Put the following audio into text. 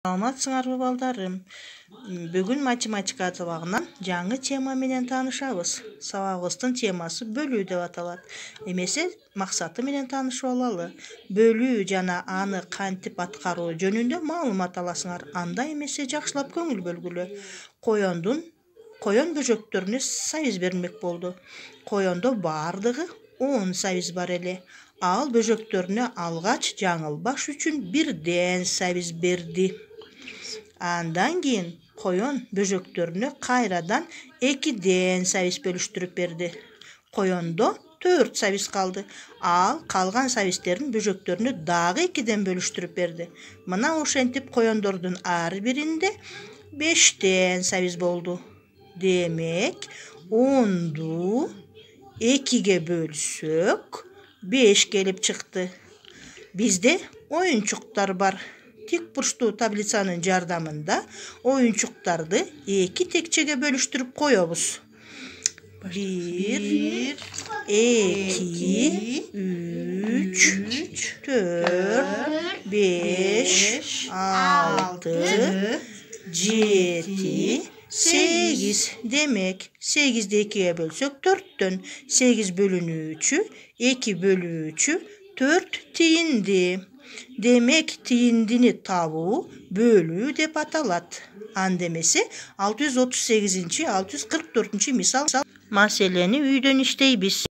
Саламатсыңарбы балдарым? Бүгүн математика сабагынан жаңы тема менен таанышабыз. Сабагыбыздын темасы бөлүү деп аталат. Эмесе максаты менен таанышып алалы. Бөлүү жана аны кантип аткаруу жөнүндө маалымат аласыңар. Анда эмесе жакшылап көңүл бөлгүлө. Коён бөжөктөрүнө сабиз берилмек болду. Коёндо бардыгы 10 сабиз бар эле. Ал бөжөктөрүнө алгач жаңылбаш үчүн бирден сабиз берди. Андан кийин коён бөжөктөрүнө кайрадан 2ден сабиз бөлүштүрүп берди. Коёндо 4 сабиз калды. Ал калган сабиздерин бөжөктөрүнө дагы 2ден бөлүштүрүп берди. Мына ошентип коёндордун ар биринде 5ден сабиз болду. Демек 10ду 2ге бөлсөк 5 келип чыкты. Бизде оюнчуктар бар. Тик бурчтуу таблицанын жардамында оюнчуктарды 2 текчеге бөлүштүрүп коебуз. 1, 2, 3, 4, 5, 6, 7, 8. Демек 8'di 2'ye bölsök 4'tön. 8 bölünүүчү 2 bölүүчү 4 тийинди. Демек тийиндини табуу бөлүү деп аталат. Андемесе 638-644 мисал маселени үйдөн иштейбиз.